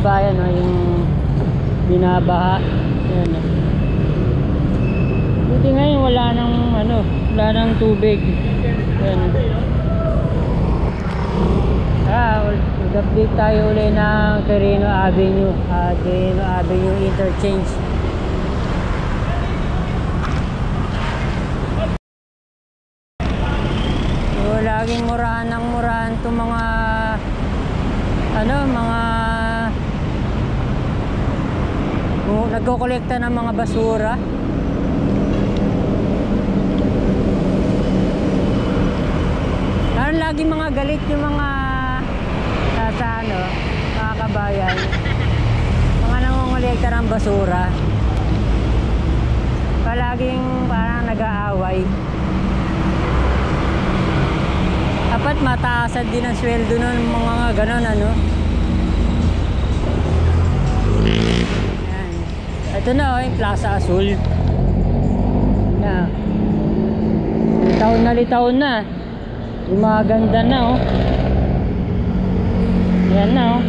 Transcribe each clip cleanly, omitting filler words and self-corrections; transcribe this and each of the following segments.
kabayan, no, yung binabaha. Yan, no. Buti ngayon wala nang ano, wala nang tubig. Yan. Mag-update tayo ulit ng Quirino Avenue, Quirino Avenue Interchange. So, laging murahan ng murahan itong mga ano, mga nagkokolekta ng mga basura. Parang lagi mga galit yung mga sa ano, mga kabayan, mga nangongolekta ng basura. Palaging parang nag-aaway. Dapat mataasan din ang sweldo ng mga ganon, ano. Yan. Ito na, oh, yung Plaza Azul. Yan. Litaw na. Gumaganda na, oh. Yan na, oh.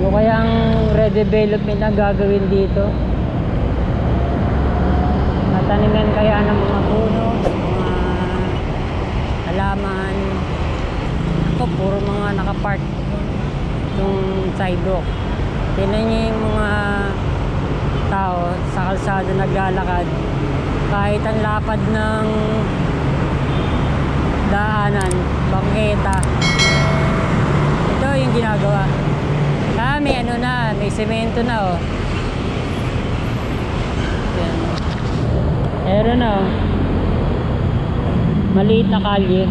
Ano kaya ang redevelopment na gagawin dito? Mataniman kaya ng mga puno, mga halaman. Ito, puro mga nakapark yung sidewalk. Tingnan niyo yung mga tao sa kalsada naglalakad. Kahit ang lapad ng daanan, bangketa, ito yung ginagawa. May ano na, may semento na, oh. Yan. Meron na, oh. Maliit na kalye.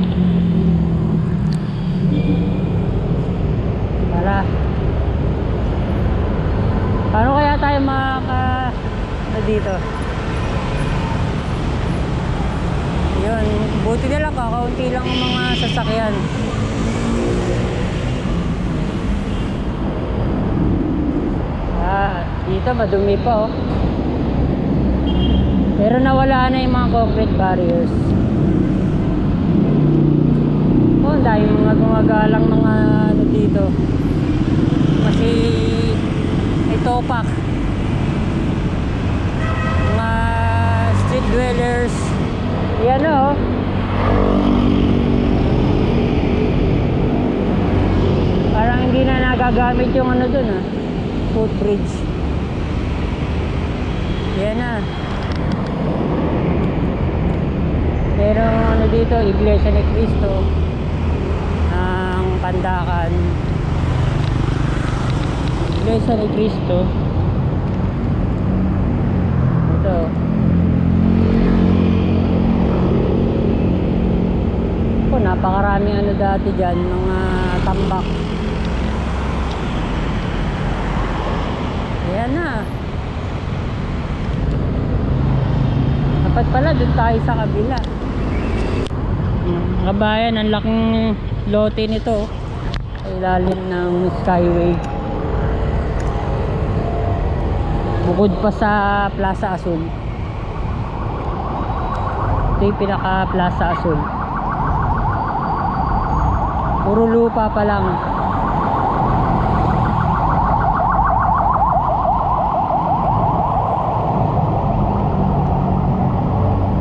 Tara. Paano kaya tayo dito? Yun, buti na lang, kakaunti lang ang mga sasakyan. Dito madumi pa, oh. Pero nawala na yung mga concrete barriers. Oh, ang dahil mga gumagalang mga ano dito. Kasi ito pak. Mga street dwellers. Yan, oh. Parang hindi na nagagamit yung ano dun, ah, footbridge. Yan na. Pero ano dito, Iglesia ni Cristo ang Pandakan. Iglesia ni Cristo. Ito. Oh, napakaraming ano dati dyan, mga tambak. Ayan na. Dapat pala dun tayo sa kabila. Kabayan, ang laking lote nito sa ilalim ng Skyway. Bukod pa sa Plaza Azul. Ito yung pinaka Plaza Azul. Puro lupa pa lang.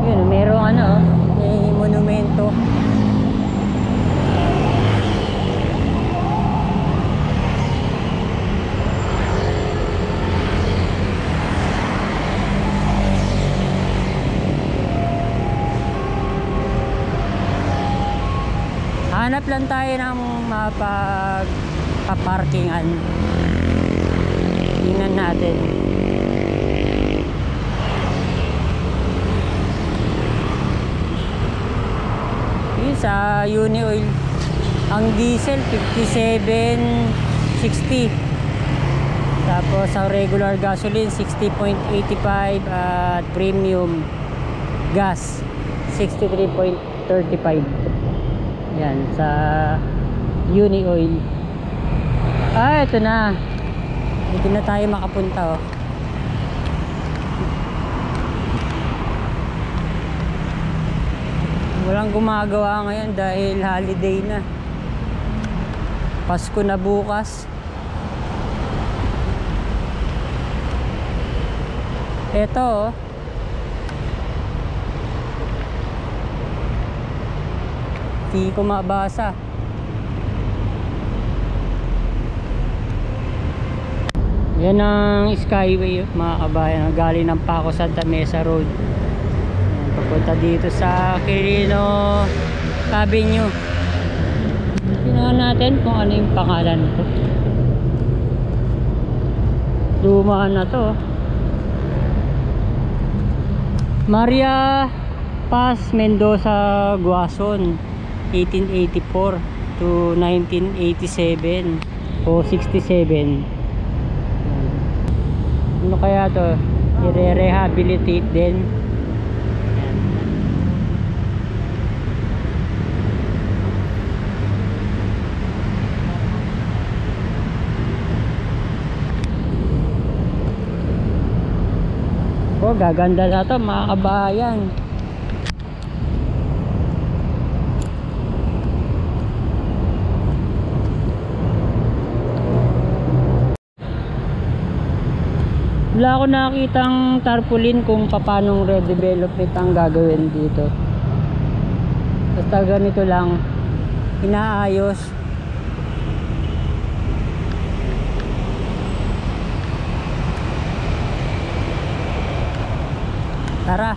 Yun, merong ano, may monumento. Hanap lang tayo ng mapag-parkingan. Tingnan natin. Yun sa Uni Oil. Ang diesel 57.60. Tapos ang regular gasoline 60.85 at premium gas 63.35. Yan sa Uni Oil. Ito na. Dito na tayo makapunta, oh. Walang gumagawa ngayon dahil holiday na. Pasko na bukas. Eto, oh. Di ko mabasa. Yan ang Skyway, mga kabayan. Galing ng Paco Santa Mesa Road. Yan, papunta dito sa Quirino Avenue. Tingnan natin kung ano yung pangalan nito. Luma na to. Maria Paz Mendoza Guason, 1884 to 1987 o 67. Ano kaya to? I-rehabilitate din. Oh, gaganda na to, mga kabayan. Wala ako nakitang tarpaulin kung paano redevelopment ang gagawin dito. Basta ganito lang, inaayos. Tara,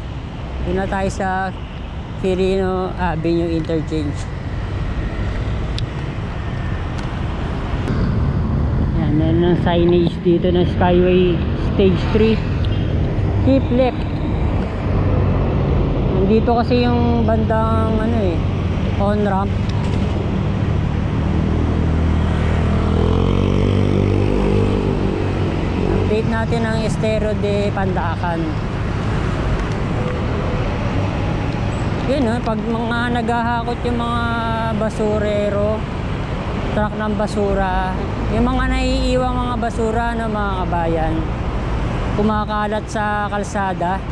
doon na tayo sa Quirino Avenue Interchange. Yan, meron ng signage dito ng Skyway Stage 3. Keep left. Nandito kasi yung bandang ano eh, on ramp. Update natin ang Estero de Pandacan. Yun, no? Pag mga naghahakot yung mga basurero, truck ng basura, yung mga naiiwang mga basura ng mga kabayan, kumakalat sa kalsada.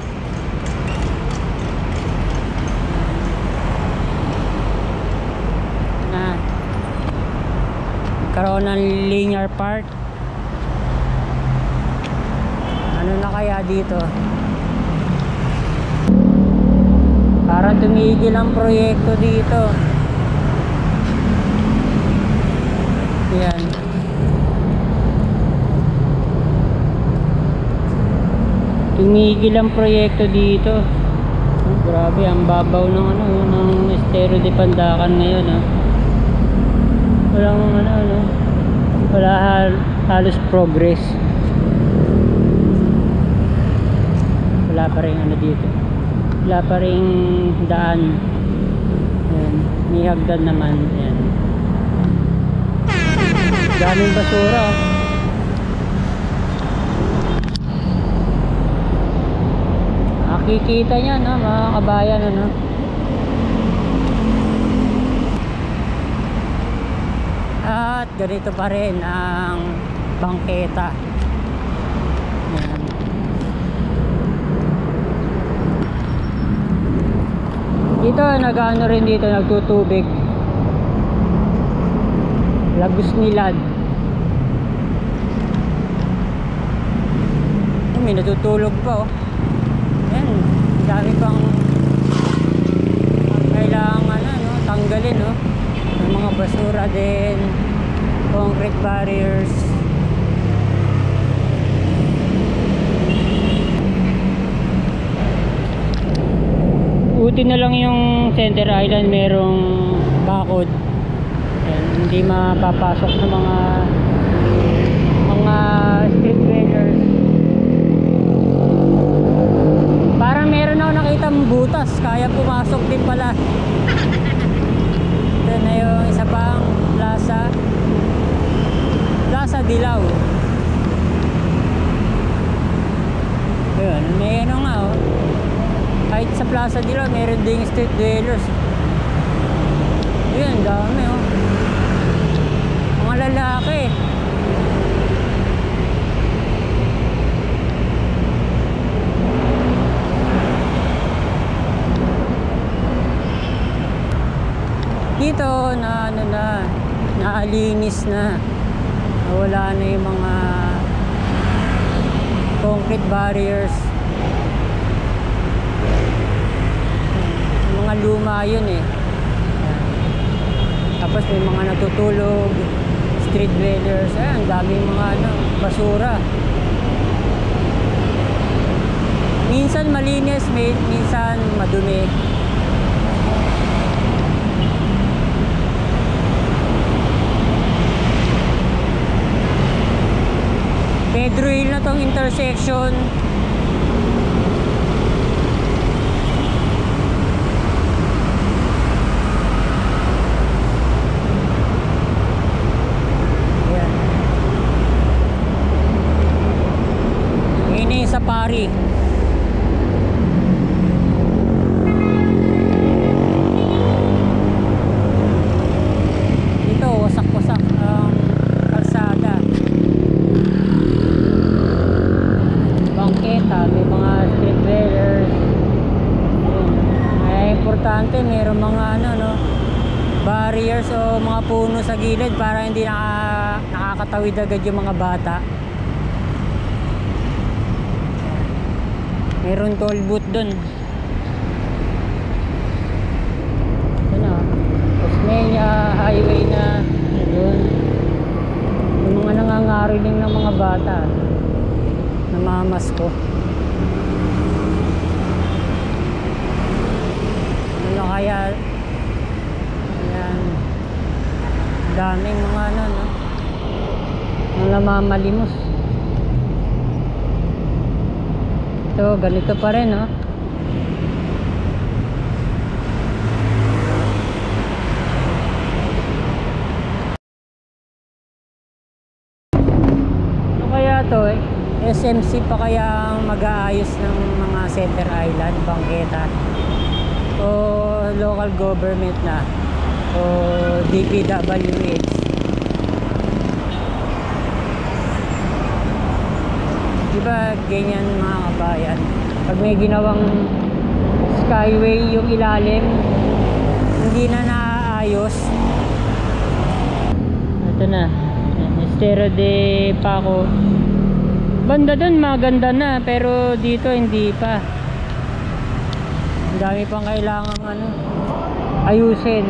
Na karoon ng linear park. Ano na kaya dito? Parang tumigil ang proyekto dito. Yan. Tumigil ang proyekto dito. Oh, grabe, ang babaw ng ano, ng Estero de Pandacan ngayon, ha. Walang ano, wala halos progress. Wala pa rin ano dito. Wala pa rin daan. Ayan, may hagdan naman. Ayan. Daming basura, oh. Nakikita nyo, no, mga kabayan, ano. At ganito pa rin ang bangketa. Ayan. Dito, nag-ano rin dito, nagtutubig. Lagos Nilad. May natutulog pa, oh. Ayan, dami pang kailangan ano, tanggalin, no? May mga basura din, concrete barriers. Buti na lang yung Center Island merong bakod. Ayan, hindi mapapasok ng mga street vendors. Parang meron ako nakitang butas, kaya pumasok din pala. Ito na yung isa pang Plaza Dilaw. Ayun, may ano nga, oh. Kahit sa Plaza Dilaw, meron ding street dwellers. Ayun, dami, oh. Mga lalaki. Dito na ano na Naalinis na. Wala na yung mga concrete barriers. Mga luma yun eh. Tapos may mga natutulog, street dwellers. Ang daming mga basura. Minsan malinis, minsan madumi. Pedro Hill na tong intersection. Ayan. Ini sa Pari. Ito, wasak-wasak ang kalsada. Bangketa, may mga street dwellers. Ay, importante mayroong mga barriers o mga puno sa gilid para hindi nakakatawid agad yung mga bata. Mayroon toll booth dun. Osmeña highway na doon. Yung mga nangangariling ng mga bata. Namamasko. Ano kaya? Ayan. Daming mga namamalimos. Ito, ganito pa rin, no? Ano kaya to eh? SMC pa kaya mag-aayos ng mga Center Island, Bangketa? O local government na? O DPWH? Diba ganyan mga kabayan? Pag may ginawang skyway yung ilalim, hindi na naaayos. Ito na, Estero de Paco. Banda dun maganda na, pero dito hindi pa. Ang dami pang kailangan ayusin.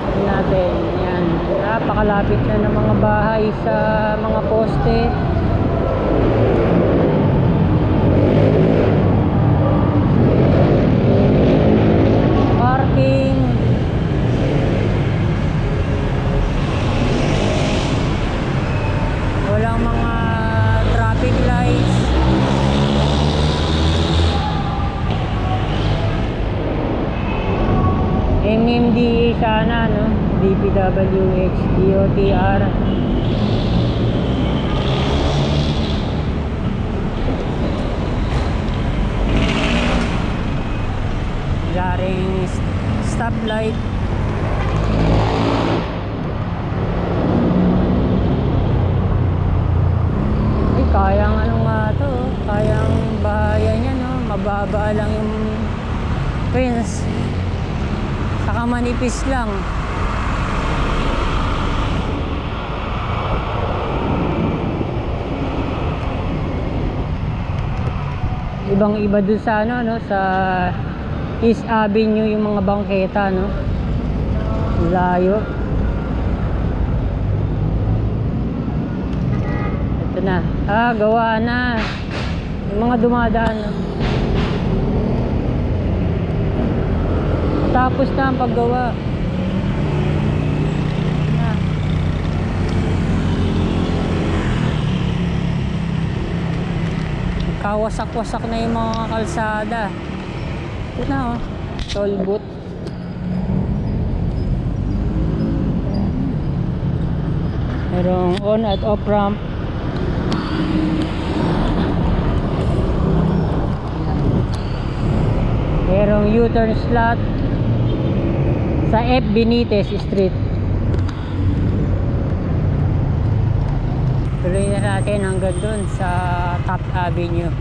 Tignan natin, yan. Napakalapit na ng mga bahay sa mga poste. Parking. Walang mga traffic lights. MMDA sana, no? DPWH, DOTR. Yaring stoplight. Kayang to, kayang bahayan niya, no? Mababa lang yung fence, saka manipis lang. Ibang iba dun sa sa East Avenue yung mga bangketa, no? Layo. Na. Gawa na yung mga dumadaan, no? Tapos na ang paggawa na. Kawasak-wasak na yung mga kalsada. Ito na, oh, toll booth. Merong on at off ramp. Merong U-turn slot sa F. Benitez Street. Tuloy na natin hanggang dun sa Top Avenue.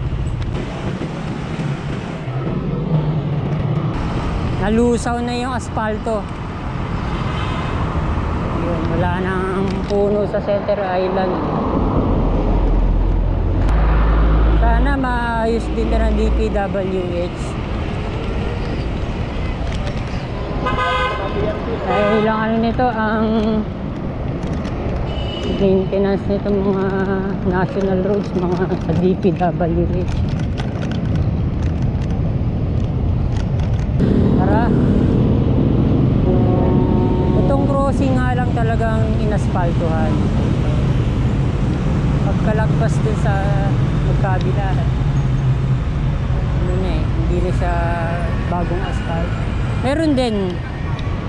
nalusaw na yung asfalto. Yun, wala nang puno sa Center Island. Sana maayos din na ng DPWH. Dahil lang ano nito, ang maintenance nito mga national roads, mga sa DPWH. Tara. Itong crossing nga lang talagang inaspaltuhan. Pagkalagpas dun sa magkabila, ano na eh, hindi na siya bagong asphalt. Meron din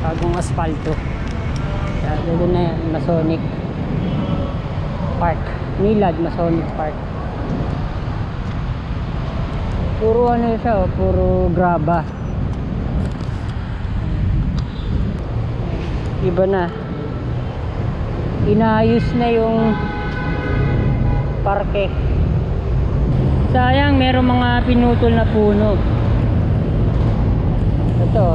bagong asfalto. Doon na yan, Masonic Park, Nilad Masonic Park. Puro ano siya, puro graba. Iba na, inayos na yung parke. Sayang, merong mga pinutol na puno. Ito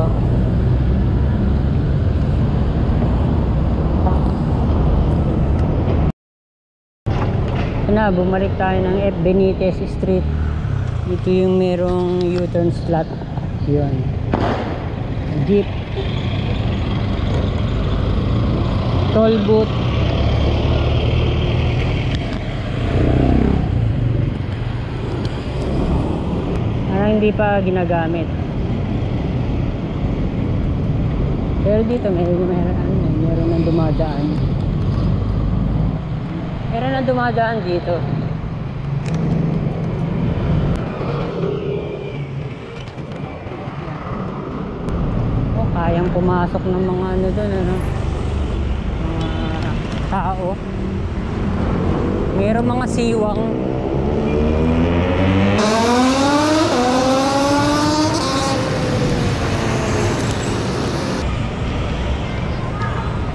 na, bumalik tayo ng F. Benitez Street. Ito yung merong U-turn slot. Yun, jeep, toll booth. Parang hindi pa ginagamit. Pero dito meron nang dumadaan. Meron nang dumadaan dito. Oh, kayang pumasok ng mga ano doon, ano? Mga tao. Meron mga siwang.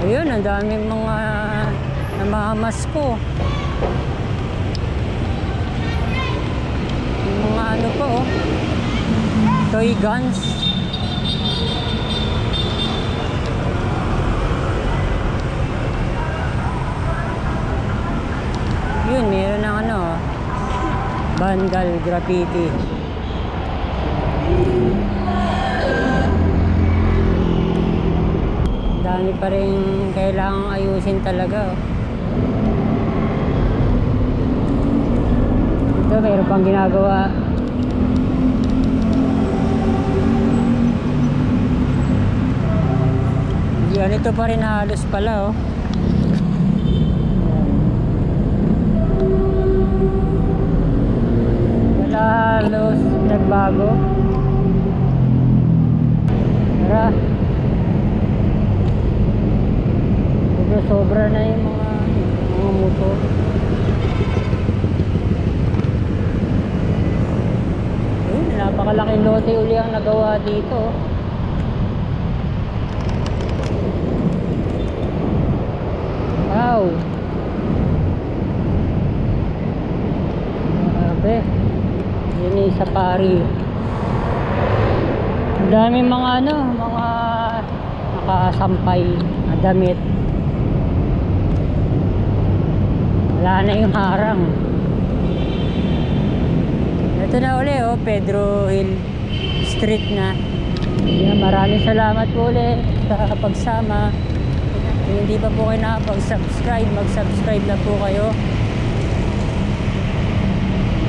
Ayun, ang daming mga namamasko. Yung mga ano pa, oh, toy guns. Yun, meron ng ano, vandal graffiti. Dami pa rin kailangang ayusin talaga, oh. Ito, mayroon pang ginagawa. Ganito pa rin halos pala, oh. Wala halos nagbago. Tara. Sobra na yung mga motor. Ayun, napakalaking lote uli ang nagawa dito. Wow, grabe. Yun yung safari. Ang daming mga ano, mga nakasampay na damit. Wala na yung harang. Ito na uli, oh, Pedro Hill Street na. Yan, maraming salamat po ulit sa pagsama. Kung hindi pa po kayo nakapag-subscribe, mag-subscribe na po kayo.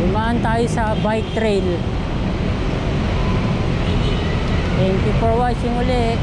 Dumaan tayo sa bike trail. Thank you for watching ulit.